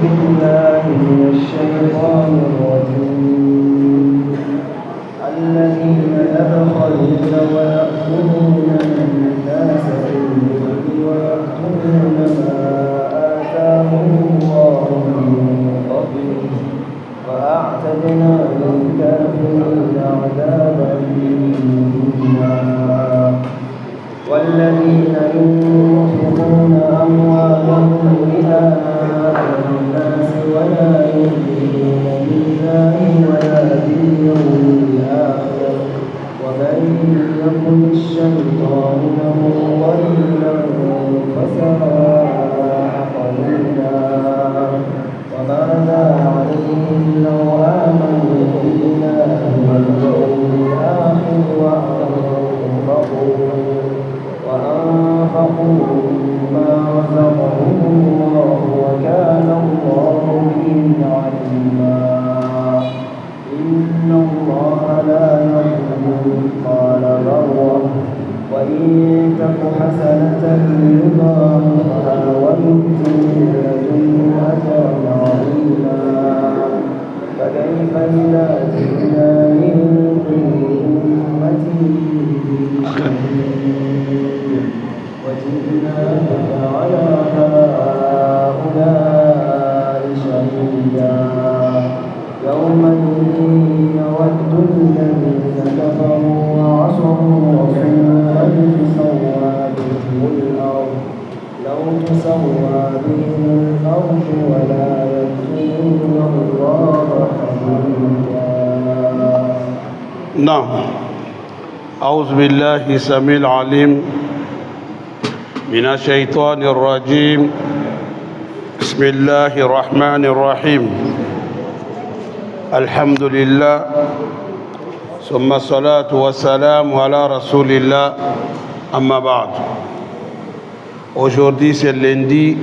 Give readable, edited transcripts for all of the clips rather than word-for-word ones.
بالله من الشيطان الرجيم الذين يبخلون ويأكلون الناس بالبخل ويكتمون ما آتاهم الله من فضله وأعتدنا للكافرين عذابا مهينا والذين ينفقون أموالهم رئاء الناس ولا يؤمنون بالله ولا باليوم الآخر ومن يكن الشيطان له وليا فساء قرينا وماذا عليهم لو آمنوا بالله واليوم الآخر وأنفقوا مما رزقهم الله وكان الله بهم عليما إن الله لا يظلم مثقال ذرة وإن تك حسنة يضاعفها ويؤت من لدنه أجرا عظيما فكيف إذا جئنا من كل أمة وجئنا بك على هؤلاء شهيدا يومئذ يود الذين كفروا وعصوا الرسول لو تسوى بهم الأرض ولا يكتمون الله حديثا. نعم. أعوذ بالله السميع العليم من الشيطان الرجيم. بسم الله الرحمن الرحيم. الحمد لله ثم الصلاة والسلام على رسول الله. أما بعد. Aujourd'hui c'est lundi,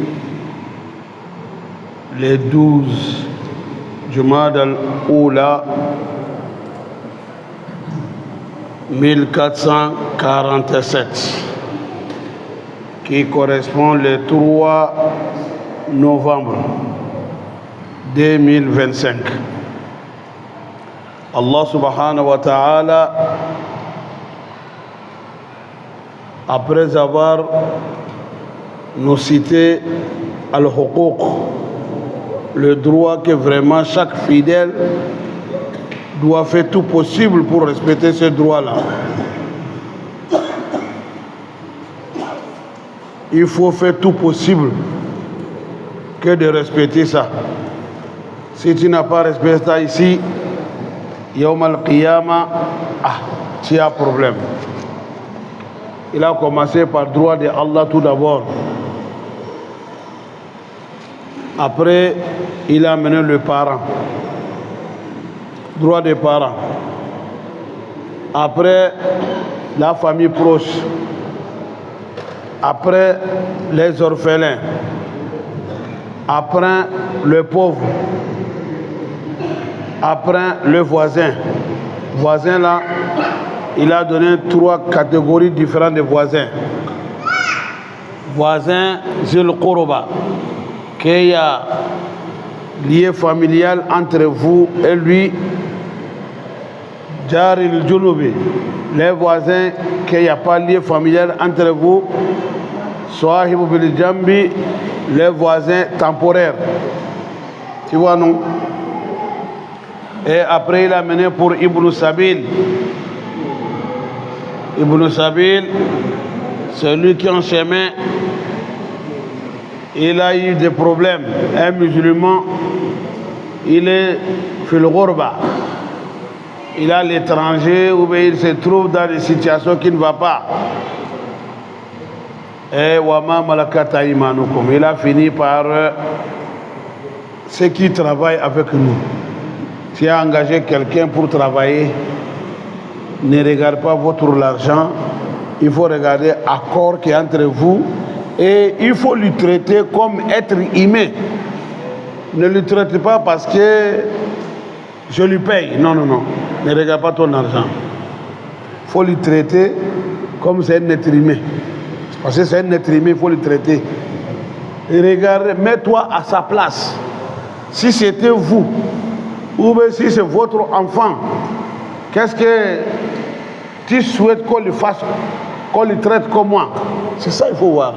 le 12 Jumad al-Oula 1447 qui correspond le 3 novembre 2025. Allah subhanahu wa ta'ala, après avoir nous cité al-huquq, le droit que vraiment chaque fidèle doit faire tout possible pour respecter ce droit-là. Il faut faire tout possible que de respecter ça. Si tu n'as pas respecté ça ici, Yawm al-Qiyamah, tu as problème. Il a commencé par le droit de Allah tout d'abord. Après, il a amené le parent. Droit des parents. Après, la famille proche. Après, les orphelins. Après, le pauvre. Après, le voisin. Voisin là, il a donné 3 catégories différentes de voisins. Voisin Zul Qurba, qu'il y a lien familial entre vous et lui. Jaril Junubi, les voisins qu'il n'y a pas lien familial entre vous. Sahibu bil Jambi, les voisins temporaires. Tu vois, non? Et après, il a mené pour Ibn Sabil. Ibn Sabil, celui qui en chemin, il a eu des problèmes. Un musulman, il est fil ghurba. Il a l'étranger ou bien il se trouve dans des situations qui ne vont pas. Et wama malakata imanukum. Il a fini par ceux qui travaillent avec nous. Si tu as engagé quelqu'un pour travailler, ne regarde pas votre argent. Il faut regarder l'accord qui est entre vous et il faut lui traiter comme être humain. Ne lui traite pas parce que je lui paye. Non, non, non. Ne regarde pas ton argent. Il faut lui traiter comme c'est un être humain. Parce que c'est un être humain, il faut le traiter. Et regarde, mets-toi à sa place. si c'était vous, ou bien si c'est votre enfant, qu'est-ce que tu souhaites qu'on le fasse, qu'on le traite comme moi? C'est ça il faut voir.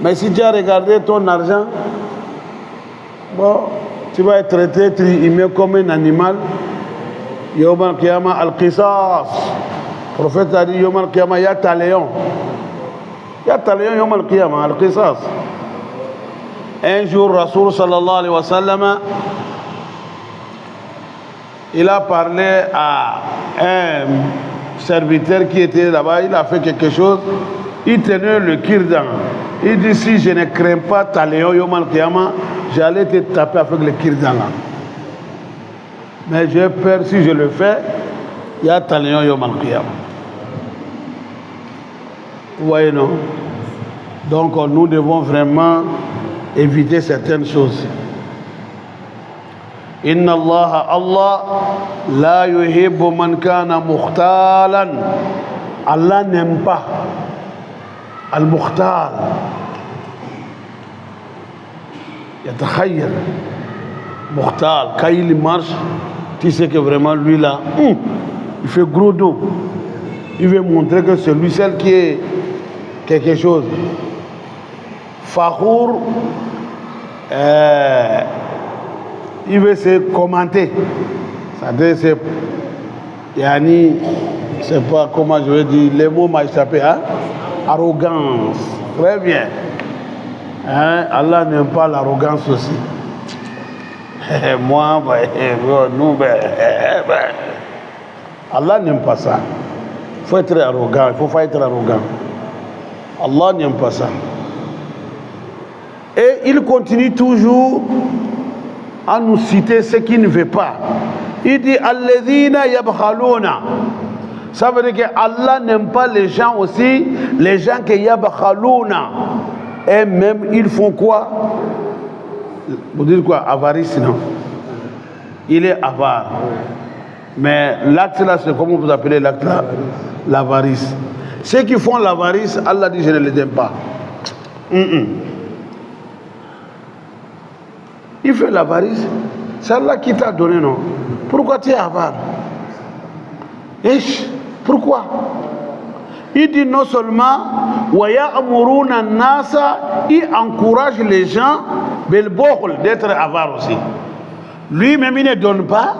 Mais si tu as regardé ton argent, bon, tu vas être traité, tu es comme un animal. Yawm al-Qiyamah al-Qisas. Le prophète a dit Yawm al-Qiyamah, ya taléon. Ya taléon Yawm al-Qiyamah, al-Qisas. Un jour, Rasoul sallallahu alayhi wa sallam, il a parlé à un serviteur qui était là-bas, il a fait quelque chose, il tenait le kirdan. Il dit, si je ne crains pas taléon Yawm al-Qiyamah, j'allais te taper avec le kirdan là. Mais j'ai peur, si je le fais, il y a taléon Yawm al-Qiyamah. Vous voyez, non? Donc, nous devons vraiment éviter certaines choses. Inna Allah la yuhibbu man kana mukhtalan. Allah n'aime pas al-mukhtal. Yatakhayyal. Mukhtal. Quand il marche, tu sais que vraiment lui là, il fait gros dos. Il veut montrer que c'est lui seul qui est quelque chose. Fakhour, il veut se commenter. C'est-à-dire, c'est. Yani, je ne sais pas comment je vais dire, les mots m'ont échappé, hein? Arrogance. Très bien. Hein? Allah n'aime pas l'arrogance aussi. Moi, nous, Allah n'aime pas ça. Il faut être arrogant, il ne faut pas être arrogant. Allah n'aime pas ça. Et il continue toujours à nous citer ce qu'il ne veut pas. Il dit Alladhina yabkhaluna. Ça veut dire que Allah n'aime pas les gens aussi, les gens qui yabkhaluna. Et même ils font quoi? Vous dites quoi? Avarice, non? Il est avare. Mais l'acte là, c'est comment vous appelez l'acte là? L'avarice. Ceux qui font l'avarice, Allah dit je ne les aime pas. Il fait l'avarice, c'est Allah qui t'a donné, non? Pourquoi tu es avare? Pourquoi? Il dit non seulement il encourage les gens d'être avares aussi. Lui-même il ne donne pas,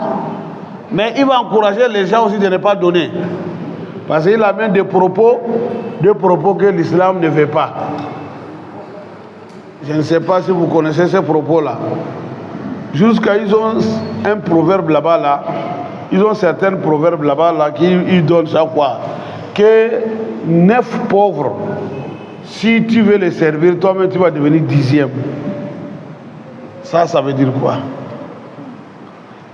mais il va encourager les gens aussi de ne pas donner. Parce qu'il amène des propos que l'islam ne veut pas. Je ne sais pas si vous connaissez ces propos-là. Jusqu'à ils ont un proverbe là-bas, là. Ils ont certains proverbes là-bas, là, qui donnent chaque fois. Que 9 pauvres, si tu veux les servir, toi-même tu vas devenir 10e. Ça veut dire quoi?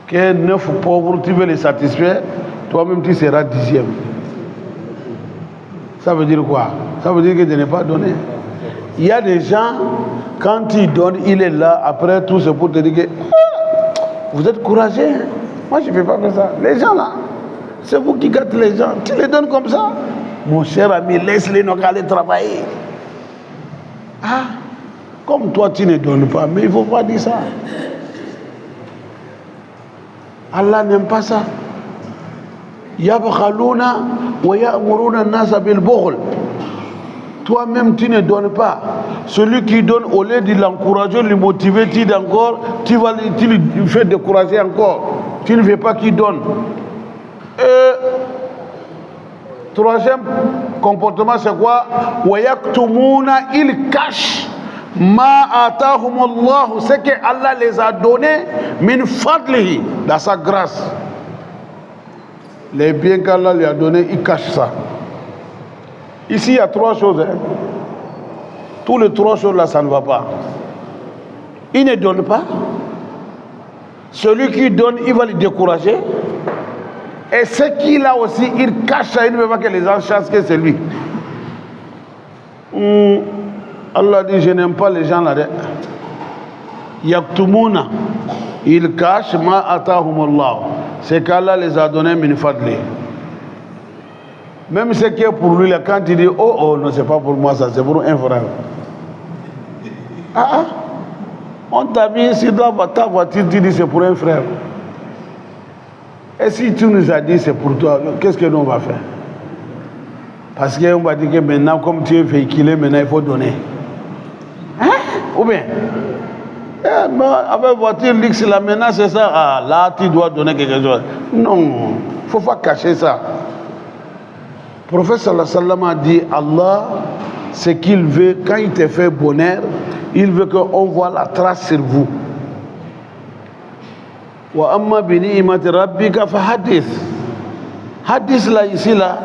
Que 9 pauvres, tu veux les satisfaire, toi-même tu seras 10e. Ça veut dire quoi? Ça veut dire que tu n'es pas donné. Il y a des gens, quand ils donnent, il est là, après tout, c'est pour te dire que vous êtes courageux. Hein? Moi, je ne peux pas faire ça. Les gens là, c'est vous qui gâtez les gens. Tu les donnes comme ça. Mon cher ami, laisse-les nous aller travailler. Ah, comme toi, tu ne donnes pas, mais il ne faut pas dire ça. Allah n'aime pas ça. Yabkhaluna wa ya'muruna an-nasa bil bukhl. Toi-même, tu ne donnes pas. Celui qui donne, au lieu de l'encourager, de le motiver, tu lui fais décourager encore. Tu ne veux pas qu'il donne. Troisième comportement, c'est quoi? Il cache ma atahumullah, ce que Allah les a donnés, min fadlihi, dans sa grâce. Les biens qu'Allah lui a donnés, il cache ça. Ici, il y a 3 choses. Hein. Tous les 3 choses là, ça ne va pas. Il ne donne pas. Celui qui donne, il va le décourager. Et ce qu'il a aussi, il cache ça. Il ne veut pas que les gens sachent que c'est lui. Allah dit, je n'aime pas les gens là. Yaktumuna. Il cache ma atahumullah. C'est qu'Allah les a donnés min fadli. Même ce qui est pour lui, là, quand il dit oh non, c'est pas pour moi, ça, c'est pour un frère. On t'a mis sur ta voiture, tu dis c'est pour un frère. Et si tu nous as dit c'est pour toi, qu'est-ce que nous on va faire? Parce qu'on va dire que maintenant, comme tu es véhiculé, maintenant il faut donner. Hein? Ou bien? Non, avec voiture luxe, là maintenant c'est ça. Ah, là tu dois donner quelque chose. Non, il ne faut pas cacher ça. Le prophète sallallahu alayhi wa sallam a dit, Allah, ce qu'il veut, quand il te fait bonheur, il veut qu'on voit la trace sur vous. Wa amma bi ni'mati rabbika fa hadith. Hadith là, ici, là,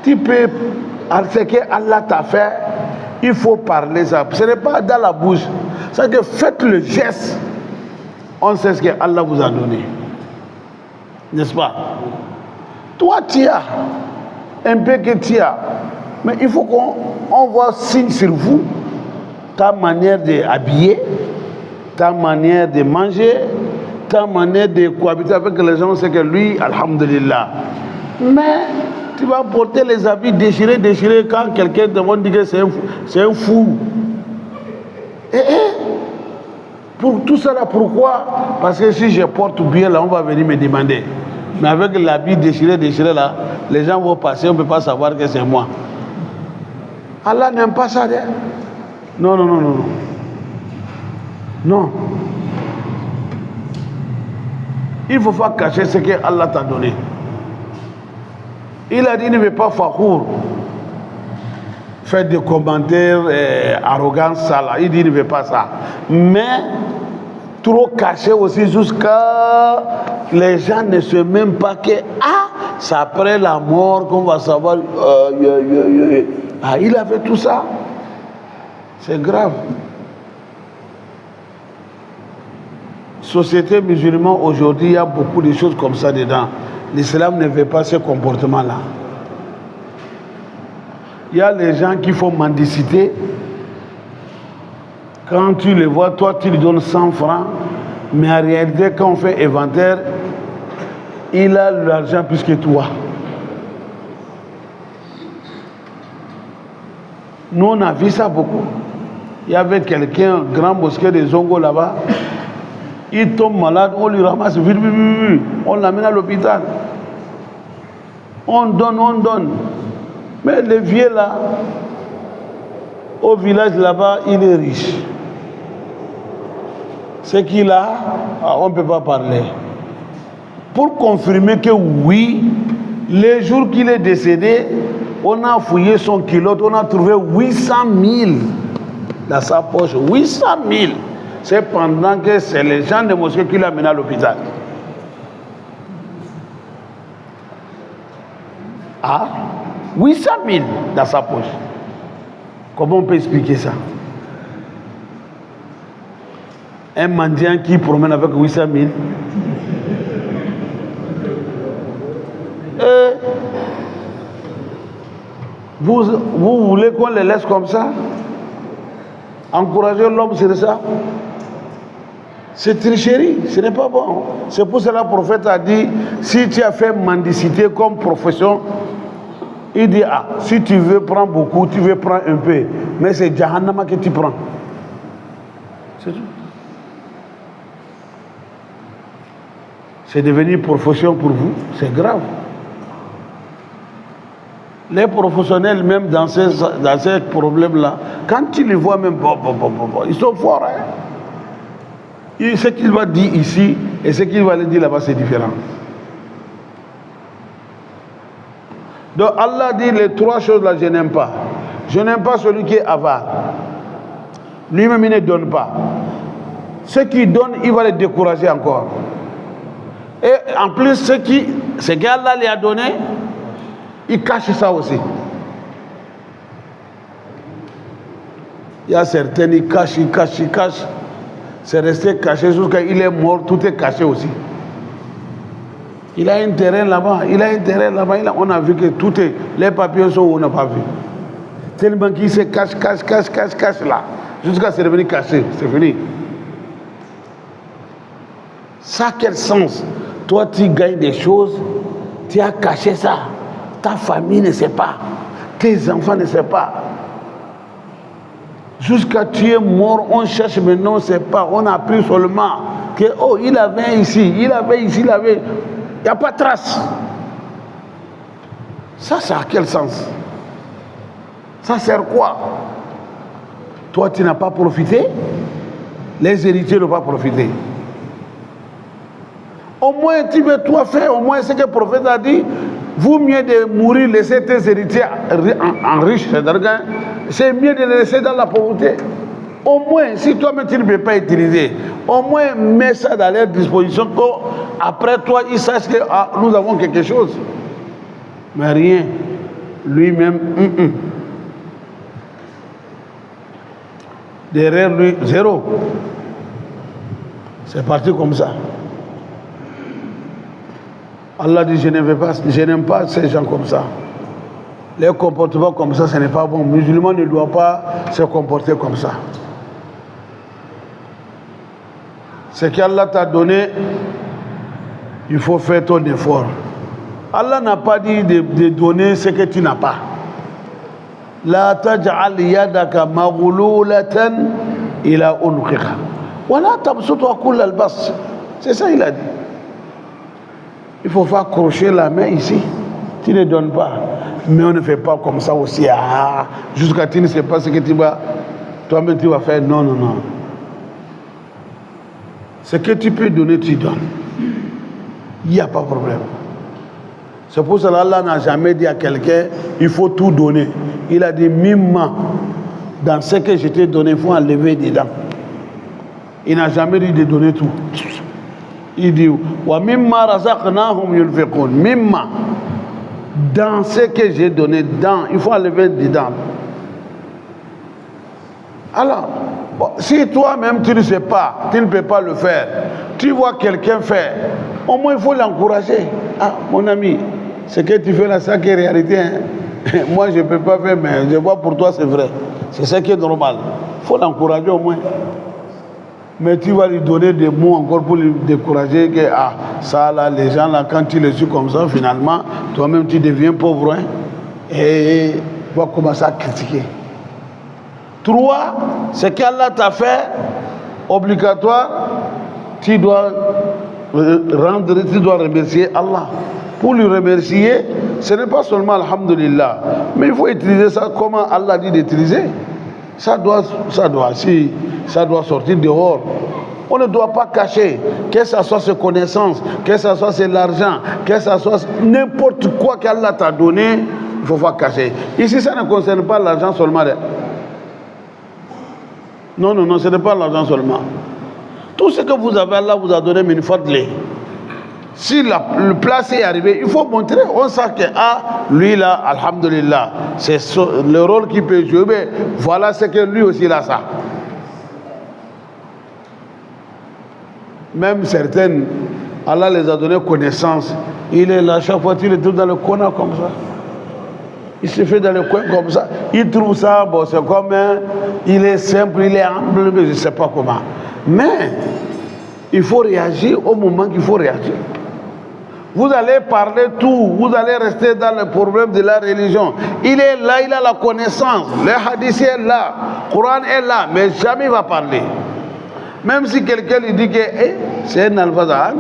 tu peux, ce que Allah t'a fait, il faut parler ça. Ce n'est pas dans la bouche. C'est-à-dire que faites le geste. On sait ce que Allah vous a donné. N'est-ce pas? Toi, tu as un peu que tu as. Mais il faut qu'on voit signe sur vous. Ta manière d'habiller, ta manière de manger, ta manière de cohabiter avec les gens, c'est que lui, alhamdulillah. Mais tu vas porter les habits déchirés quand quelqu'un te dit que c'est un fou. Pour tout ça là, pourquoi? Parce que si je porte bien là, on va venir me demander. Mais avec l'habit déchiré là, les gens vont passer, on ne peut pas savoir que c'est moi. Allah n'aime pas ça. Non. Non. Il ne faut pas cacher ce que Allah t'a donné. Il a dit, il ne veut pas fakhour, faire des commentaires arrogants, ça là. Il dit, il ne veut pas ça. Mais, trop caché aussi jusqu'à les gens ne savent même pas que, c'est après la mort qu'on va savoir, il a fait tout ça. C'est grave. Société musulmane, aujourd'hui, il y a beaucoup de choses comme ça dedans. L'islam ne veut pas ce comportement-là. Il y a les gens qui font mendicité. Quand tu les vois, toi, tu lui donnes 100 francs. Mais en réalité, quand on fait inventaire, il a l'argent plus que toi. Nous, on a vu ça beaucoup. Il y avait quelqu'un, grand mosquée de Zongo là-bas. Il tombe malade, on lui ramasse vite, on l'amène à l'hôpital. On donne. Mais le vieux là, au village là-bas, il est riche. Ce qu'il a, on ne peut pas parler. Pour confirmer que oui, le jour qu'il est décédé, on a fouillé son culotte, on a trouvé 800 000 dans sa poche. 800 000. C'est pendant que c'est les gens de mosquée qui l'ont amené à l'hôpital. 800 000 dans sa poche. Comment on peut expliquer ça? Un mendiant qui promène avec 800 000. Vous voulez qu'on les laisse comme ça? Encourager l'homme, c'est ça? C'est tricherie, ce n'est pas bon. C'est pour cela que le prophète a dit, si tu as fait mendicité comme profession, il dit, si tu veux prendre beaucoup, tu veux prendre un peu. Mais c'est Jahannama que tu prends. C'est tout. C'est devenu profession pour vous, c'est grave. Les professionnels, même dans ces problèmes-là, quand tu les vois même, ils sont forts. Hein? Ce qu'il va dire ici et ce qu'il va le dire là-bas, c'est différent. Donc Allah dit les trois choses là, je n'aime pas. Je n'aime pas celui qui est avare. Lui-même, il ne donne pas. Ceux qui donnent, il va les décourager encore. Et en plus, ce qu'Allah lui a donné, il cache ça aussi. Il y a certains, ils cachent. C'est resté caché jusqu'à il est mort, tout est caché aussi. Il a un terrain là-bas, on a vu que tout est, les papiers sont où on n'a pas vu. Tellement qu'il se cache là, jusqu'à ce que c'est devenu caché, c'est fini. Ça, quel sens? Toi, tu gagnes des choses, tu as caché ça. Ta famille ne sait pas, tes enfants ne savent pas. Jusqu'à tu es mort, on cherche maintenant, on ne sait pas. On a appris seulement que, oh, il avait ici, il avait ici, il avait. Il n'y a pas de trace. Ça a quel sens? Ça sert quoi? Toi, tu n'as pas profité, les héritiers n'ont pas profité. Au moins, tu veux toi faire, au moins ce que le prophète a dit, vaut mieux de mourir, laisser tes héritiers en riches, c'est mieux de les laisser dans la pauvreté. Au moins, si toi-même tu ne peux pas utiliser, au moins mets ça dans leur disposition, qu'après toi, ils sachent que nous avons quelque chose. Mais rien. Lui-même, derrière lui, zéro. C'est parti comme ça. Allah dit, je n'aime pas ces gens comme ça. Les comportements comme ça, ce n'est pas bon. Le musulman ne doit pas se comporter comme ça. Ce qu'Allah t'a donné, il faut faire ton effort. Allah n'a pas dit de donner ce que tu n'as pas. La taj'al yadaka maghlulatan ila unqika. Wala tabsutha kull al-bas. C'est ça il a dit. Il faut faire accrocher la main ici. Tu ne donnes pas. Mais on ne fait pas comme ça aussi. Jusqu'à tu ne sais pas ce que tu vas. Toi-même tu vas faire. Non, non, non. Ce que tu peux donner, tu donnes. Il n'y a pas de problème. C'est pour cela qu'Allah n'a jamais dit à quelqu'un, il faut tout donner. Il a dit, mimma, dans ce que je t'ai donné, il faut enlever dedans. Il n'a jamais dit de donner tout. Il dit, wa mimma razaqnahum yunfiqun. Mimma, dans ce que j'ai donné, dans, il faut enlever dedans. Alors, si toi-même tu ne sais pas, tu ne peux pas le faire, tu vois quelqu'un faire, au moins il faut l'encourager. Ah, mon ami, ce que tu fais là, c'est la réalité. Hein? Moi, je ne peux pas faire, mais je vois pour toi, c'est vrai. C'est ce qui est normal. Il faut l'encourager au moins. Mais tu vas lui donner des mots encore pour lui décourager que, ah, ça là, les gens là, quand tu les suis comme ça, finalement, toi-même tu deviens pauvre. Hein? Et tu vas commencer à critiquer. 3, ce qu'Allah t'a fait, obligatoire, tu dois remercier Allah. Pour lui remercier, ce n'est pas seulement Alhamdulillah, mais il faut utiliser ça comment Allah dit d'utiliser. Ça doit sortir dehors. On ne doit pas cacher, que ce soit ses connaissances, que ce soit c'est l'argent, que ce soit n'importe quoi qu'Allah t'a donné, il ne faut pas cacher. Ici, ça ne concerne pas l'argent seulement. Non, non, non, ce n'est pas l'argent seulement. Tout ce que vous avez, Allah vous a donné, mais une fois de l'est. Si le place est arrivé, il faut montrer, on sait que, lui là, alhamdulillah, c'est le rôle qu'il peut jouer, mais voilà ce que lui aussi il a ça. Même certaines, Allah les a donné connaissance, il est là, chaque fois il est tout dans le coin comme ça. Il se fait dans le coin comme ça, il trouve ça, bon, c'est comme il est simple, il est humble, mais je ne sais pas comment. Mais, il faut réagir au moment qu'il faut réagir. Vous allez parler tout, vous allez rester dans le problème de la religion. Il est là, il a la connaissance, le hadith est là, le Coran est là, mais jamais il va parler. Même si quelqu'un lui dit que c'est un alpha,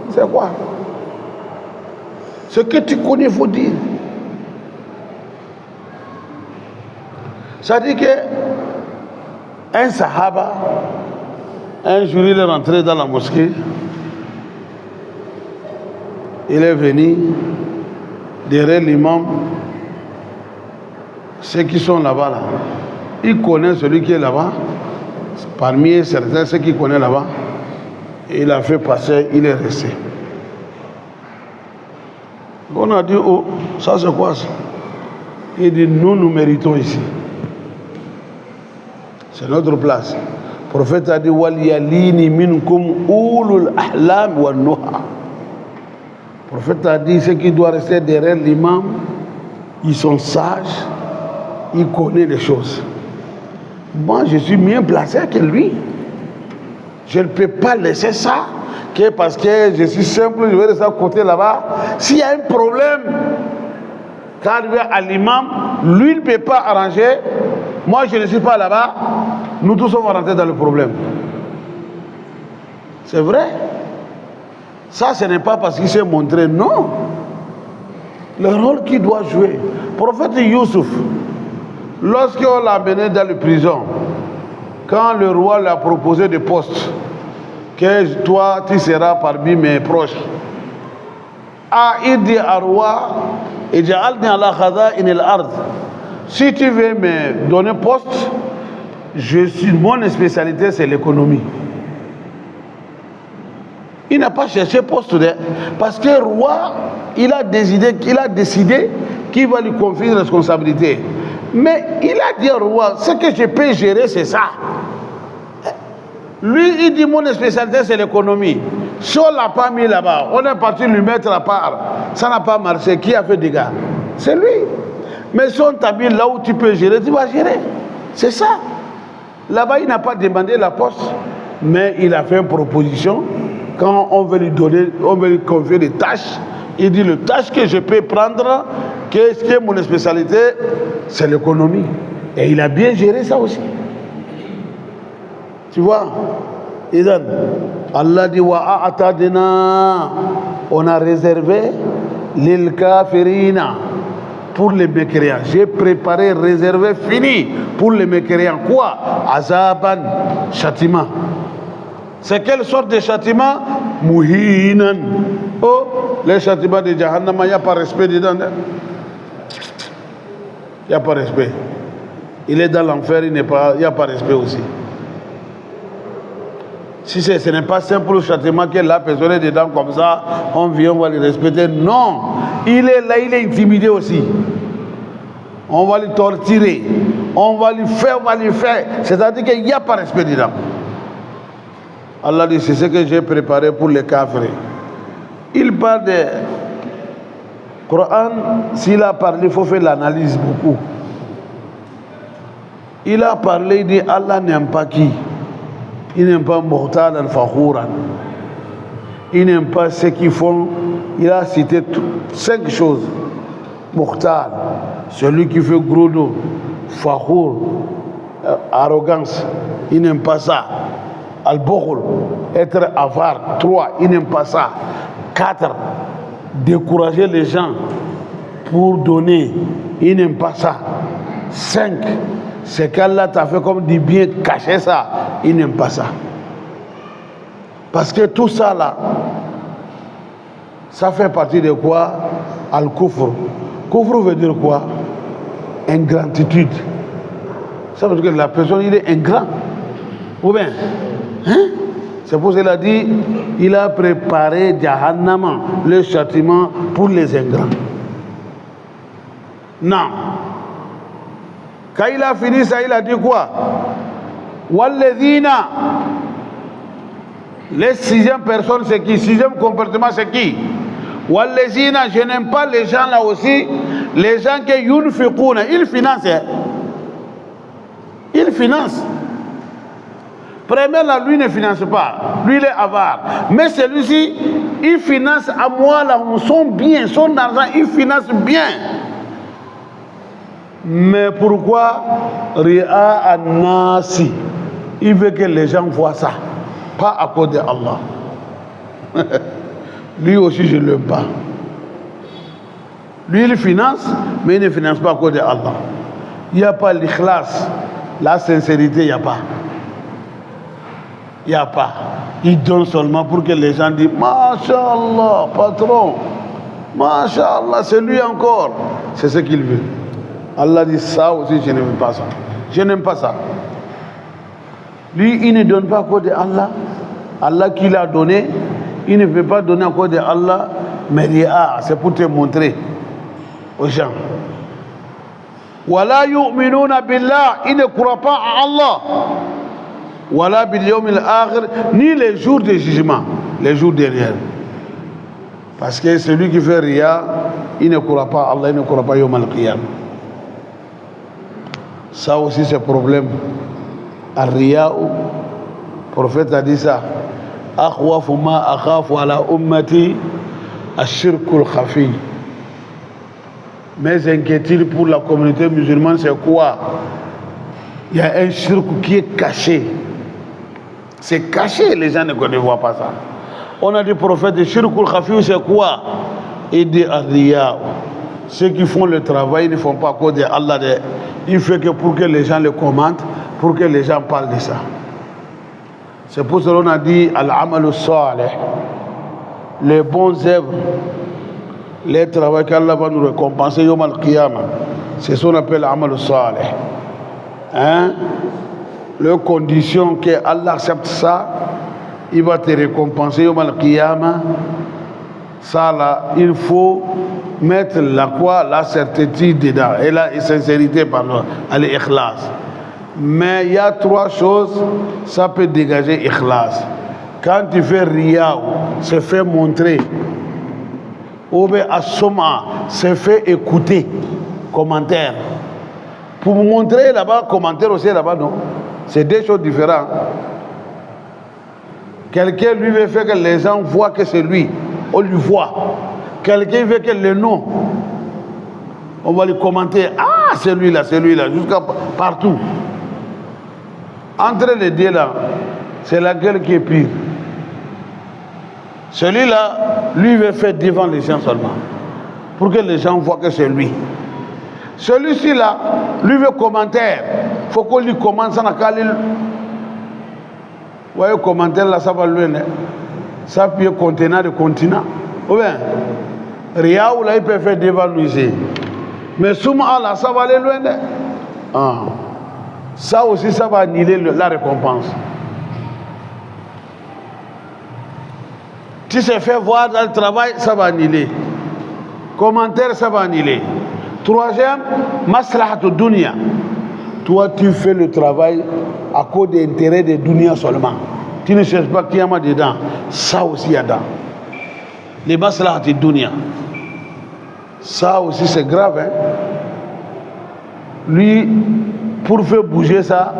c'est quoi? Ce que tu connais, il faut dire. Ça dit que un sahaba, un jour il est rentré dans la mosquée, il est venu derrière l'imam, ceux qui sont là-bas, là, il connaît celui qui est là-bas, parmi certains, ceux qui connaissent là-bas, il a fait passer, il est resté. On a dit, oh, ça c'est quoi ça? Il dit, nous méritons ici. C'est notre place. Le prophète a dit, Waliyalini minkum ulul ahlam wa nuha. Le prophète a dit, ceux qui doivent rester derrière l'imam, ils sont sages, ils connaissent les choses. Moi, je suis mieux placé que lui. Je ne peux pas laisser ça, que parce que je suis simple, je vais rester à côté là-bas. S'il y a un problème, Quand arrivé à l'imam, lui ne peut pas arranger. Moi, je ne suis pas là-bas. Nous tous, on va rentrer dans le problème. C'est vrai. Ça, ce n'est pas parce qu'il s'est montré. Non. Le rôle qu'il doit jouer. Prophète Youssouf, lorsqu'on l'a amené dans la prison, quand le roi lui a proposé des postes, que toi, tu seras parmi mes proches. Il dit au roi, si tu veux me donner poste, mon spécialité c'est l'économie. Il n'a pas cherché poste parce que le roi, il a décidé qu'il va lui confier une responsabilité. Mais il a dit au roi, ce que je peux gérer, c'est ça. Lui, il dit, mon spécialité, c'est l'économie. Si on ne l'a pas mis là-bas, on est parti lui mettre à part. Ça n'a pas marché. Qui a fait des dégâts? C'est lui. Mais si on t'a mis là où tu peux gérer, tu vas gérer. C'est ça. Là-bas, il n'a pas demandé la poste, mais il a fait une proposition. Quand on veut lui donner, on veut lui confier des tâches, il dit, le tâche que je peux prendre, qu'est-ce qui est mon spécialité, c'est l'économie. Et il a bien géré ça aussi. Tu vois, Allah dit wa a'tadna, on a réservé lil kafirina, pour les mécréants. J'ai préparé, réservé, fini pour les mécréants. Quoi? Azaban, châtiment. C'est quelle sorte de châtiment? Muhinan. Oh, les châtiments de Jahannam, il n'y a pas de respect dedans. Il n'y a pas de respect. Il est dans l'enfer, il n'y a pas de respect aussi. Si ce n'est pas simple le châtiment que la personne est dedans comme ça, on vient, on va le respecter. Non, il est là, il est intimidé aussi. On va le torturer, on va lui faire. C'est-à-dire qu'il n'y a pas de respect dedans. Allah dit, c'est ce que j'ai préparé pour les kafirs. Il parle de Coran, s'il a parlé, il faut faire l'analyse beaucoup. Il a parlé, il dit, Allah n'aime pas qui? Il n'aime pas Muhtal al-Fakhouran. Il n'aime pas ceux qui font. Il a cité 5 choses. Muhtal, celui qui fait gros dos. Fakhour, arrogance. Il n'aime pas ça. Al-Bukhl, être avare. 3, il n'aime pas ça. 4, décourager les gens pour donner. Il n'aime pas ça. 5, c'est qu'Allah t'a fait comme du bien, cacher ça. Il n'aime pas ça. Parce que tout ça là, ça fait partie de quoi? Al-Kufr. Kufr veut dire quoi? Ingratitude. Ça veut dire que la personne, il est ingrat. Ou bien, hein? C'est pour cela qu'il a dit, il a préparé Jahannam, le châtiment pour les ingrats. Non. Quand il a fini ça, il a dit quoi? Walladhina. Les 6e personne, c'est qui? 6e comportement, c'est qui? Walladhina, je n'aime pas les gens là aussi. Les gens qui yunfiquna, ils financent. Ils financent. Premier là, lui ne finance pas. Lui, il est avare. Mais celui-ci, il finance à moi là, son bien, son argent, il finance bien. Mais pourquoi Ri'a an-nasi? Il veut que les gens voient ça, pas à cause d'Allah. Lui aussi, je ne l'aime pas. Lui, il finance, mais il ne finance pas à cause d'Allah. Il n'y a pas l'ikhlas, la sincérité, il n'y a pas. Il n'y a pas. Il donne seulement pour que les gens disent Masha'Allah, patron, Masha'Allah, c'est lui encore. C'est ce qu'il veut. Allah dit ça aussi, je n'aime pas ça. Je n'aime pas ça. Lui, il ne donne pas à cause d'Allah. Allah qui l'a donné, il ne peut pas donner à cause d'Allah, mais c'est pour te montrer aux gens. Wala yu'minuna billah, il ne croit pas à Allah. Wala bil yawmil akhir, ni les jours de jugement, les jours derrière. Parce que celui qui fait Riya, il ne croit pas à Allah, il ne croit pas Yawm al-Qiyam. Ça aussi c'est problème. Al-Riya, le prophète a dit ça. Akhwafu ma akhafu ala ummati ash-shirkul khafi. Mes inquiétudes pour la communauté musulmane, c'est quoi? Il y a un shirk qui est caché. C'est caché, les gens ne voient pas ça. On a des prophètes de shirkul khafi, c'est quoi? Et des arriya. Ceux qui font le travail ne font pas à cause de Allah. Il fait que pour que les gens le commentent, pour que les gens parlent de ça. C'est pour cela qu'on a dit al-amal salih, les bons œuvres, les travaux qu'Allah va nous récompenser yom al-qiyamah. C'est ce qu'on appelle l'amal salih. Hein? Les conditions que Allah accepte ça, il va te récompenser yom al-qiyamah. Ça là, il faut mettre la certitude dedans et la sincérité, pardon, al-ikhlas. Mais il y a 3 choses, ça peut dégager ikhlas. Quand tu fais riya, c'est fait montrer. Ou bien assoma, c'est fait écouter. Commentaire. Pour vous montrer là-bas, commentaire aussi là-bas, non? C'est 2 choses différentes. Quelqu'un lui veut faire que les gens voient que c'est lui. On lui voit. Quelqu'un veut que le nom, on va lui commenter. Ah, c'est lui là, jusqu'à partout. Entre les deux là, c'est laquelle qui est pire. Celui-là, lui veut faire devant les gens seulement. Pour que les gens voient que c'est lui. Celui-ci là, lui veut commentaire. Il faut qu'on lui commente ça. Vous voyez, commentaire là, ça va loin. Ça peut contenir le continent. Ou bien, Riaou là, il peut faire devant nous ici. Mais Souma là, ça va aller loin. Ah. Ça aussi, ça va annuler la récompense. Tu sais fait voir dans le travail, ça va annuler. Commentaire, ça va annuler. 3e, maslahatul dunya. Toi, tu fais le travail à cause des intérêts de dunya seulement. Tu ne cherches pas qu'il y a dedans. Ça aussi, il y a dedans. Les maslahatul dunya. Ça aussi, c'est grave. Hein? Lui, pour faire bouger ça,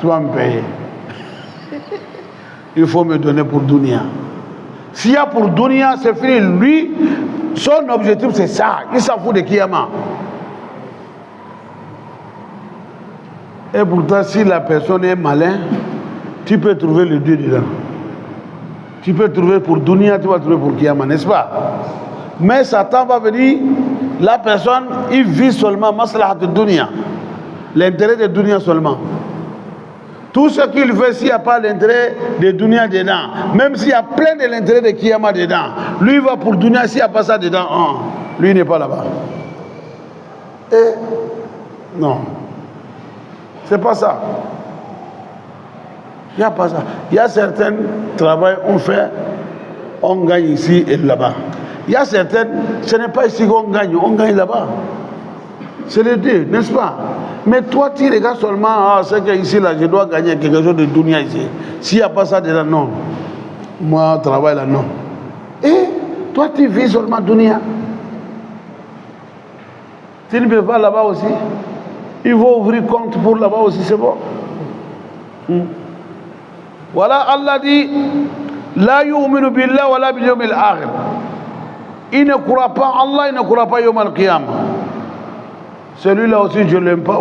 tu vas me payer. Il faut me donner pour dunya. S'il y a pour dunya, c'est fini. Lui, son objectif, c'est ça. Il s'en fout de Kiyama. Et pourtant, si la personne est malin, tu peux trouver le Dieu dedans. Tu peux trouver pour dunya, tu vas trouver pour Kiyama, n'est-ce pas? Mais Satan va venir, la personne, il vit seulement maslahat de dunya. L'intérêt de dunya seulement. Tout ce qu'il fait, s'il n'y a pas l'intérêt de dunya dedans, même s'il y a plein de l'intérêt de Kiyama dedans, lui va pour dunya, s'il n'y a pas ça dedans, lui n'est pas là-bas. Et non, c'est pas ça. Il n'y a pas ça. Il y a certains travaux qu'on fait, on gagne ici et là-bas. Il y a certains, ce n'est pas ici qu'on gagne, on gagne là-bas. C'est les deux, n'est-ce pas? Mais toi, tu regardes seulement, c'est qu'ici, là, je dois gagner quelque chose de dunya ici. S'il n'y a pas ça dedans, non. Moi, je travaille là, non. Et toi, tu vis seulement dunya. Tu ne peux pas là-bas aussi. Il faut ouvrir compte pour là-bas aussi, c'est bon. Voilà, Allah dit, la yu'minu billah wa la bil yawmil akhir. Il ne croit pas Allah, il ne croit pas yawm al-qiyamah. Celui-là aussi, je ne l'aime pas.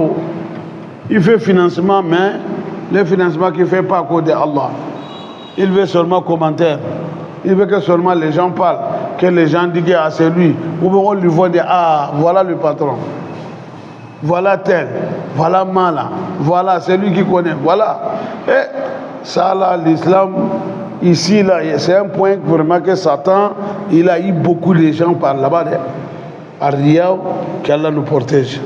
Il fait financement, mais le financement qu'il ne fait pas à cause d'Allah. Il veut seulement commentaire. Il veut que seulement les gens parlent, que les gens disent ah c'est lui. Ou bien on lui voit dire ah voilà le patron. Voilà tel, voilà Mala, voilà c'est lui qui connaît, voilà. Et ça là, l'islam, ici là, c'est un point vraiment que Satan, il a eu beaucoup de gens par là-bas. À Riyad, qu'Allah nous protège.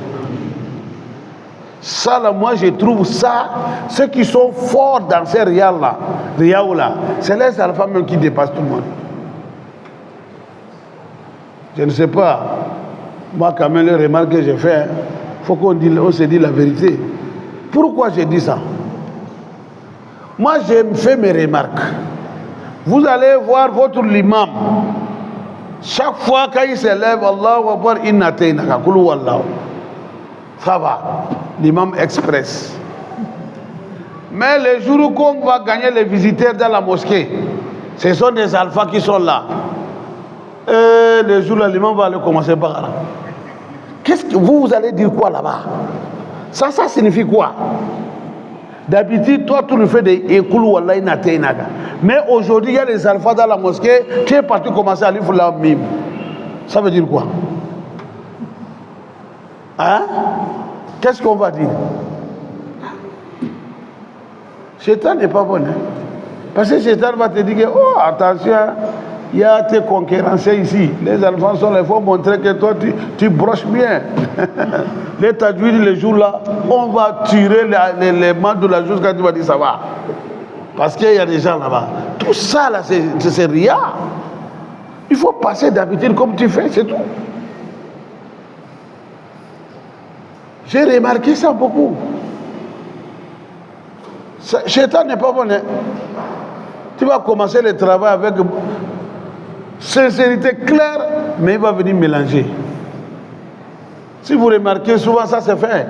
Ça là, moi je trouve ça, ceux qui sont forts dans ces Riyad là, c'est les alphas même qui dépassent tout le monde. Je ne sais pas, moi quand même les remarques que j'ai fait, il faut qu'on se dise la vérité. Pourquoi j'ai dit ça? Moi j'ai fait mes remarques. Vous allez voir votre imam. Chaque fois qu'il s'élève, Allahu Akbar, inna taynaka, kulu wallahu. Ça va, l'imam express. Mais les jours où on va gagner les visiteurs dans la mosquée, ce sont des alphas qui sont là. Et les jours où l'imam va aller commencer par là. Qu'est-ce que vous allez dire quoi là-bas? Ça signifie quoi? D'habitude, toi, tu le fais des écoutes, wallahi, nateinaga. Mais aujourd'hui, il y a des alphas dans la mosquée, tu es parti commencer à lire la mime. Ça veut dire quoi? Hein? Qu'est-ce qu'on va dire? Shaitan n'est pas bon, hein? Parce que Shaitan va te dire que, oh, attention, il y a tes concurrencés ici. Les enfants sont là, il faut montrer que toi, tu broches bien. Les tajouis, les jours là, on va tirer les mandoulas jusqu'à tu vas dire ça va. Parce qu'il y a des gens là-bas. Tout ça là, c'est rien. Il faut passer d'habitude comme tu fais, c'est tout. J'ai remarqué ça beaucoup. Shaitan n'est pas bon, hein? Tu vas commencer le travail avec sincérité claire, mais il va venir mélanger. Si vous remarquez, souvent ça se fait.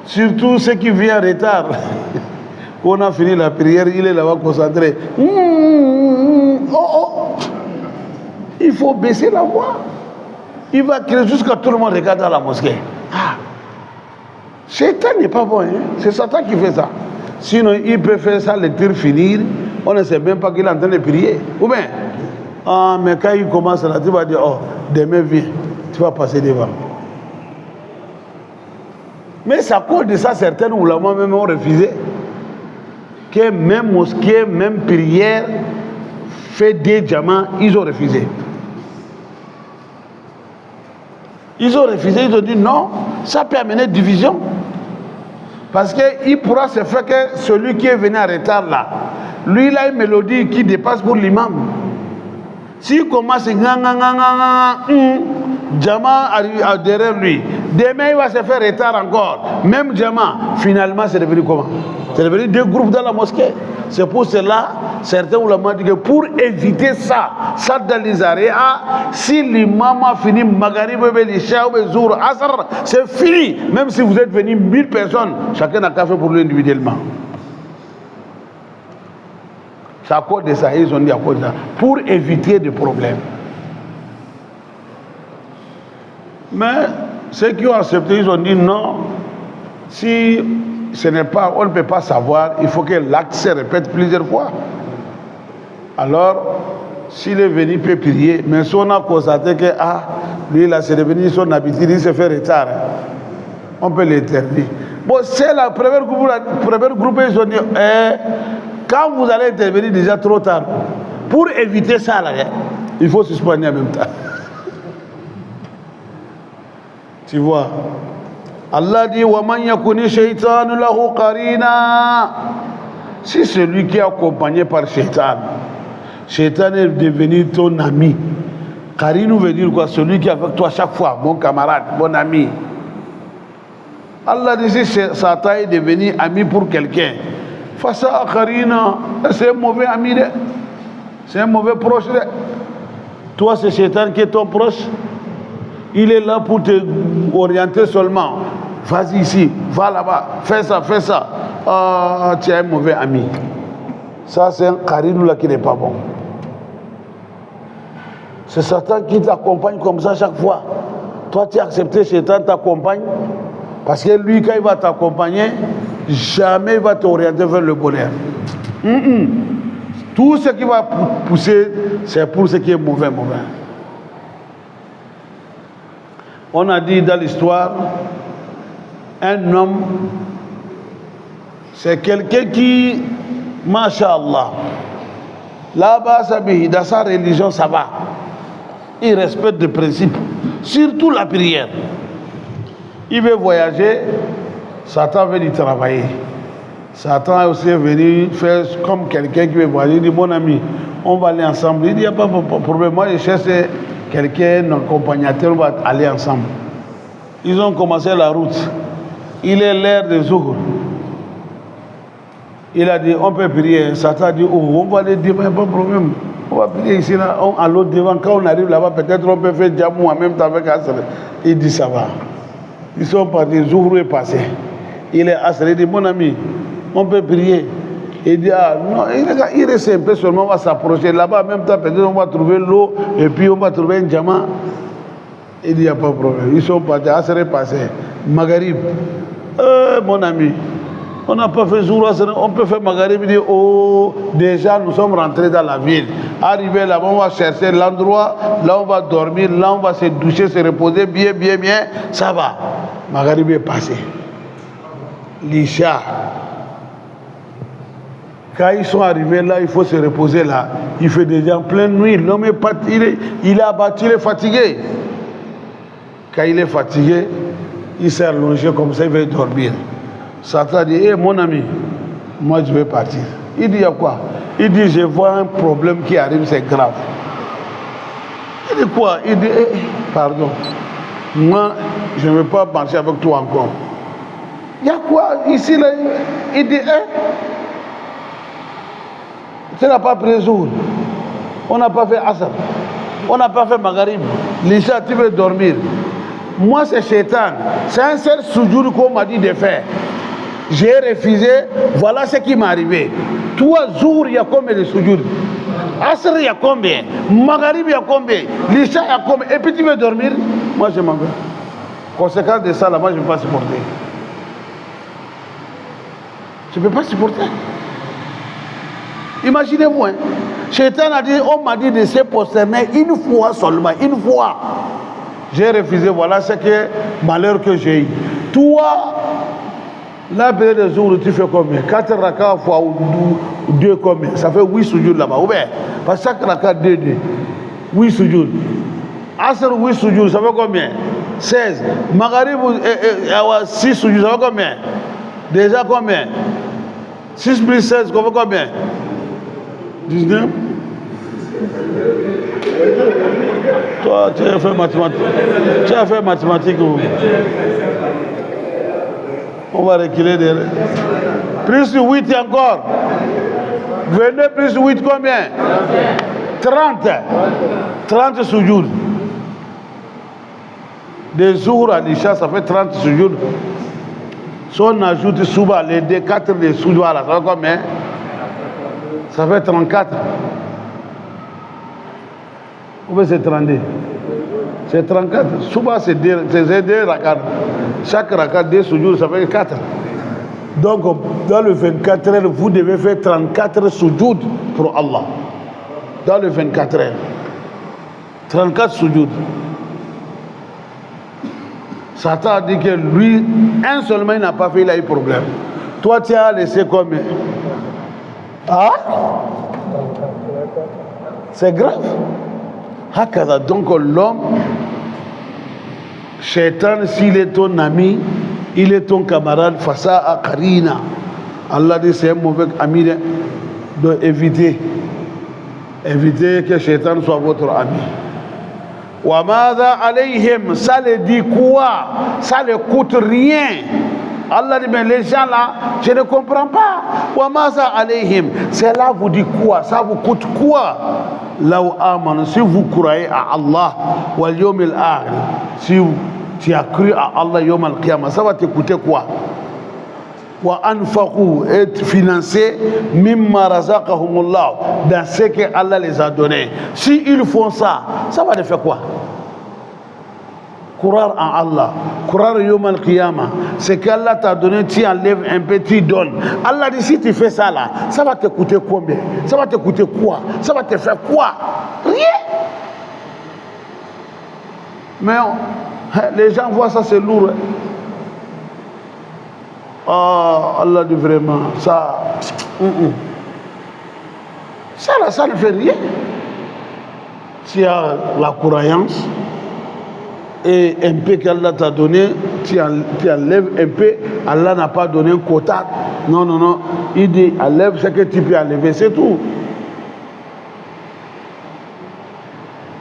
Surtout ceux qui viennent en retard. Quand on a fini la prière, il est là-bas concentré. Il faut baisser la voix. Il va crier jusqu'à tout le monde regarde dans la mosquée. Ah. Shaitan n'est pas bon, hein? C'est Satan qui fait ça. Sinon, il peut faire ça, le tir finir. On ne sait même pas qu'il est en train de prier. Ou bien, ah, mais quand il commence là, tu vas dire, oh, demain viens, tu vas passer devant. Mais c'est à cause de ça, certains oulémas même ont refusé. Que même mosquée, même prière, fait des diamants, ils ont refusé. Ils ont refusé, ils ont dit non, ça peut amener division. Parce qu'il pourra se faire que celui qui est venu en retard là, lui il a une mélodie qui dépasse pour l'imam. S'il commence Djama arrive derrière lui, demain il va se faire retard encore. Même Djama, finalement c'est devenu comment? C'est devenu deux groupes dans la mosquée. C'est pour cela, certains oulémas disent que pour éviter ça, ça dans les arrêts, si l'imam a fini Maghrib, l'Isha ou Zour, Asr, c'est fini. Même si vous êtes venus 1000 personnes, chacun a qu'à faire pour lui individuellement. C'est à cause de ça, ils ont dit à cause de ça, pour éviter des problèmes. Mais ceux qui ont accepté, ils ont dit non, si ce n'est pas, on ne peut pas savoir, il faut que l'acte se répète plusieurs fois. Alors, s'il est venu, il peut prier, mais si on a constaté que, lui là, c'est devenu son habitude, il se fait retard, on peut l'interdire. Bon, c'est la première groupe, ils ont dit, quand vous allez intervenir déjà trop tard, pour éviter ça, là, il faut suspendre en même temps. Tu vois, Allah dit Waman yakuni shaytanu lahu qarina. Si celui qui est accompagné par Shaitan, Shaitan est devenu ton ami. Qarinu veut dire quoi? Celui qui est avec toi chaque fois, mon camarade, mon ami. Allah dit si Satan est devenu ami pour quelqu'un, Fasa qarina, c'est un mauvais ami, c'est un mauvais proche. Toi, c'est Shaitan qui est ton proche. Il est là pour te orienter seulement. Vas-y ici, va là-bas, fais ça, fais ça. Tu es un mauvais ami. Ça, c'est un karinou là qui n'est pas bon. C'est Satan qui t'accompagne comme ça chaque fois. Toi, tu as accepté, Satan t'accompagne. Parce que lui, quand il va t'accompagner, jamais il va t'orienter vers le bonheur. Tout ce qui va pousser, c'est pour ce qui est mauvais. On a dit dans l'histoire, un homme, c'est quelqu'un qui, masha'Allah, là-bas, dans sa religion, ça va. Il respecte des principes, surtout la prière. Il veut voyager, Satan veut y travailler. Satan est aussi venu faire comme quelqu'un qui veut voyager. Il dit, mon ami, on va aller ensemble. Il dit, il n'y a pas de problème, moi je cherche quelqu'un, un accompagnateur, on va aller ensemble. Ils ont commencé la route. Il est l'heure de Zuhur. Il a dit, on peut prier. Satan a dit, on va aller devant, il n'y a pas de problème. On va prier ici, là, à l'autre devant. Quand on arrive là-bas, peut-être on peut faire Djamou en même temps avec Asr. Il dit, ça va. Ils sont partis, Zuhur est passé. Il est Asr, il dit, mon ami, on peut prier. Il dit, non, il reste un peu seulement, on va s'approcher. Là-bas, en même temps, peut-être on va trouver l'eau, et puis on va trouver un diamant. Il dit, il n'y a pas de problème. Ils sont partis, Asr est passé. Maghrib. Mon ami, on n'a pas fait Zour, on peut faire Maghrib. Il dit, oh, déjà nous sommes rentrés dans la ville. Arrivé là-bas, on va chercher l'endroit, là on va dormir, là on va se doucher, se reposer, bien, ça va. Maghrib est passé. L'Isha. Quand ils sont arrivés là, il faut se reposer là. Il fait déjà en pleine nuit. L'homme est parti, il est abattu, il est fatigué. Quand il est fatigué, il s'est allongé comme ça, il veut dormir. Satan dit, hé mon ami, moi je vais partir. Il dit, il y a quoi? Il dit, je vois un problème qui arrive, c'est grave. Il dit quoi? Il dit, pardon, moi je ne veux pas marcher avec toi encore. Il y a quoi ici là? Il dit, tu n'as pas pris jour. On n'a pas fait Asr. On n'a pas fait Maghrib. L'Isha, tu veux dormir. Moi, c'est Shaitan. C'est un seul soujoud qu'on m'a dit de faire. J'ai refusé. Voilà ce qui m'est arrivé. Toi, Zour, il y a combien de soujoud? Asr, il y a combien? Maghrib, il y a combien? L'Isha, il y a combien? Et puis tu veux dormir? Moi, je m'en vais. Conséquence de ça, là, moi, je ne peux pas supporter. Je ne peux pas supporter. Imaginez-vous, hein. Shaitan a dit, on m'a dit de se prosterner une fois seulement, une fois. J'ai refusé, voilà ce que malheur que j'ai eu. Toi, la période de jour, tu fais combien? 4 rakas fois 2 combien? Ça fait 8 soujoud là-bas. Ou bien, parce que chaque rakat 2, 8 soujoud. Asr 8 soujoud, ça fait combien? 16. Maghrib 6 soujoud, ça fait combien? Déjà combien? 6 plus 16, ça fait combien? 19. Toi, tu as fait mathématiques. Tu as fait mathématiques. On va reculer derrière. Plus 8 encore. 22 plus 8 combien? 30. 30 soujoud. Des jours à l'Isha, ça fait 30 soujoud. Si on ajoute souvent les 4 des soujoud, ça fait combien? Ça fait 34. Ou bien c'est 32? C'est 34. Souvent c'est 2 rakats. Chaque rakat 2 soujoud, ça fait 4. Donc dans le 24 heures, vous devez faire 34 soujoud pour Allah. Dans le 24 heures. 34 soujoud. Satan a dit que lui, un seulement il n'a pas fait, il a eu problème. Toi tu as laissé combien? Ah? C'est grave. Hakada, donc l'homme, Shaitan, s'il est ton ami, il est ton camarade, Fasa Akarina. Allah dit c'est un mauvais ami, donc évitez que Shaitan soit votre ami. Wamada alayhim, ça le dit quoi? Ça ne coûte rien. Allah dit, mais les gens là, je ne comprends pas. Wamada alayhim, cela vous dit quoi? Ça vous coûte quoi? Law aman, si vous croyez à Allah, wal yawmil akhir, si tu as cru à Allah yawm al-qiyamah, ça va te coûter quoi? Wa anfaqu, et financer mimma razaqahumullah, dans ce que Allah les a donné. Si ils font ça, ça va les faire quoi? Croire en Allah, croire yawm al-qiyamah, c'est qu'Allah t'a donné, tu enlèves un peu, tu donnes. Allah dit, si tu fais ça là, ça va te coûter combien? Ça va te coûter quoi? Ça va te faire quoi? Rien. Mais les gens voient ça, c'est lourd. Oh, Allah dit vraiment, ça, ça là, ça ne fait rien. Tu as la croyance et un peu qu'Allah t'a donné, tu enlèves un peu. Allah n'a pas donné un quota. Non, non, non. Il dit, enlève ce que tu peux enlever, c'est tout.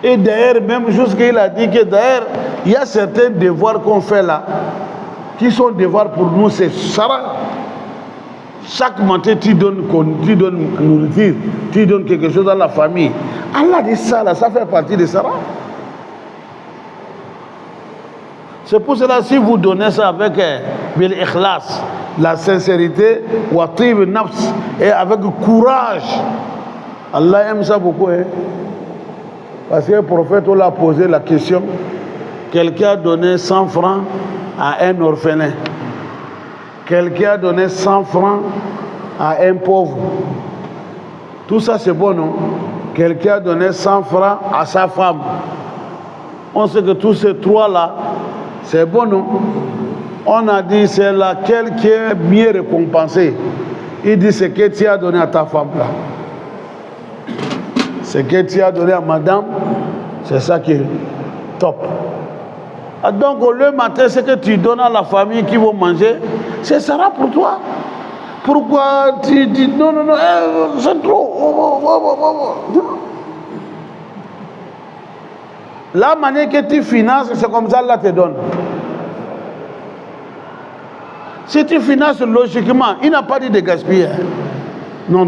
Et d'ailleurs, même jusqu'il a dit que d'ailleurs, il y a certains devoirs qu'on fait là, qui sont devoirs pour nous, c'est Sarah. Chaque matin, tu donnes nourriture, tu donnes quelque chose à la famille. Allah dit ça là, ça fait partie de Sarah. C'est pour cela, si vous donnez ça avec l'ikhlas, la sincérité, wa tib nafs, et avec courage, Allah aime ça beaucoup. Hein? Parce que le prophète, on l'a posé la question, quelqu'un a donné 100 francs à un orphelin. Quelqu'un a donné 100 francs à un pauvre. Tout ça c'est bon, non? Quelqu'un a donné 100 francs à sa femme. On sait que tous ces trois-là, c'est bon, non? On a dit c'est laquelle qui est mieux récompensée. Il dit ce que tu as donné à ta femme là. Ce que tu as donné à madame, c'est ça qui est top. Donc le matin, ce que tu donnes à la famille qui vont manger, ce sera pour toi. Pourquoi tu dis non, c'est trop. La manière que tu finances, c'est comme ça Allah te donne. Si tu finances logiquement, il n'a pas dit de gaspiller. Non.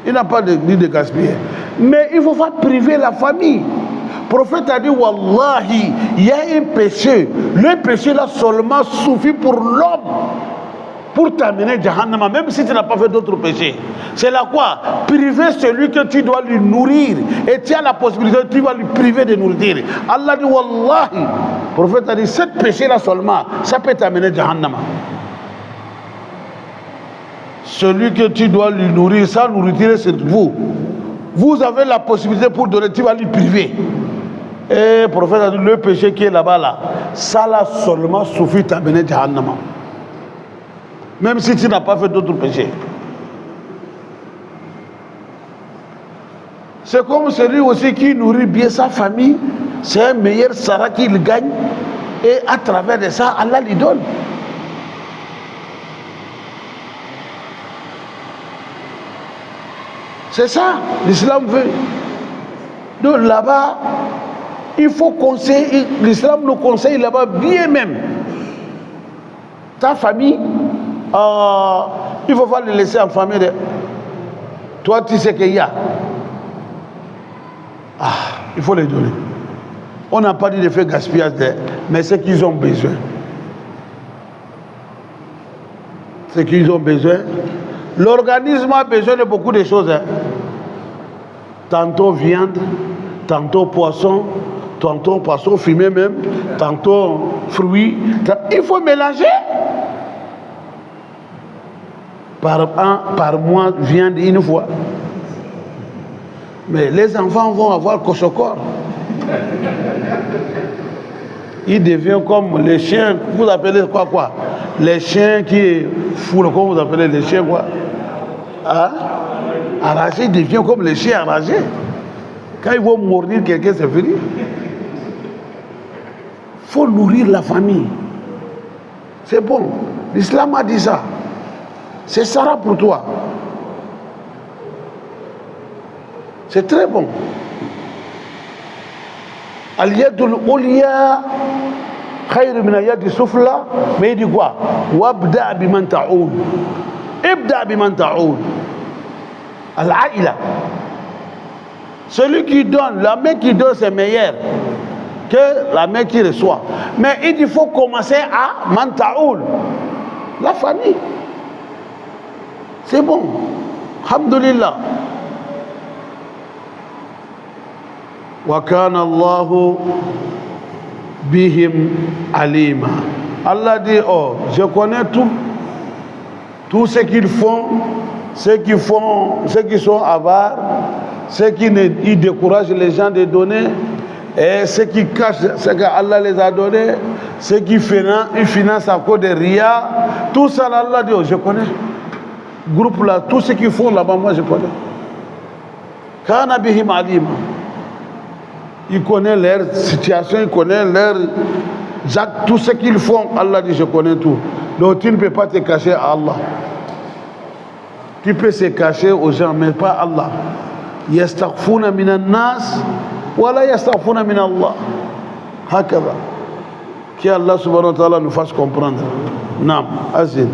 Il n'a pas dit de gaspiller. Mais il ne faut pas priver la famille. Le prophète a dit, Wallahi, il y a un péché. Le péché là seulement suffit pour l'homme. Pour t'amener Jahannama, même si tu n'as pas fait d'autres péchés. C'est là quoi? Priver celui que tu dois lui nourrir. Et tu as la possibilité, tu vas lui priver de nourriture. Allah dit, Wallahi, le prophète a dit, ce péché-là seulement, ça peut t'amener Jahannama. Celui que tu dois lui nourrir, sa nourriture, c'est vous. Vous avez la possibilité pour donner, tu vas lui priver. Et le prophète a dit, le péché qui est là-bas, là, ça là seulement suffit t'amener Jahannama. Même si tu n'as pas fait d'autres péchés. C'est comme celui aussi qui nourrit bien sa famille, c'est un meilleur Sarah qu'il gagne, et à travers de ça, Allah lui donne. C'est ça, l'islam veut. Donc là-bas, il faut conseiller, l'islam nous conseille là-bas bien même. Ta famille, il ne faut pas le laisser en famille. Toi, tu sais qu'il y a. Il faut les donner. On n'a pas dit de faire gaspillage, mais c'est qu'ils ont besoin. C'est qu'ils ont besoin. L'organisme a besoin de beaucoup de choses. Tantôt viande, tantôt poisson fumé même, tantôt fruits. Il faut mélanger. Par mois, viande une fois. Mais les enfants vont avoir cochocor. Ils deviennent comme les chiens, vous appelez quoi? Les chiens qui foulent, comment vous appelez les chiens quoi? Arrachés, ils deviennent comme les chiens arrachés. Quand ils vont mordre quelqu'un, c'est fini. Il faut nourrir la famille. C'est bon. L'islam a dit ça. C'est Sarah pour toi. C'est très bon. Al-yadul ulya khayr min al-yadi sufla. Mais il dit quoi? Wabda biman ta'oul. Ibda biman ta'oul. Al-aïla. Celui qui donne, la main qui donne c'est meilleur que la main qui reçoit. Mais il faut commencer à man ta'oul. La famille. C'est bon. Alhamdulillah. Wa kana Allahu bihim alima. Allah dit, oh, je connais tout ce qu'ils font, ceux qui sont avares, ceux qui ils découragent les gens de donner, et ceux qui cachent ce qu'Allah les a donné, ceux qui financent à cause de Ria, tout ça, Allah dit, oh, je connais. Groupe là, tout ce qu'ils font là-bas, moi je connais. Kana bihim alima. Il connaît leur situation, il connaît leur actes, tout ce qu'ils font. Allah dit, je connais tout. Donc tu ne peux pas te cacher à Allah. Tu peux se cacher aux gens, mais pas à Allah. Yastaghfuna minan nas, wa la yastaghfuna min Allah. Hakada. Que Allah subhanahu wa ta'ala nous fasse comprendre. Naam, azin.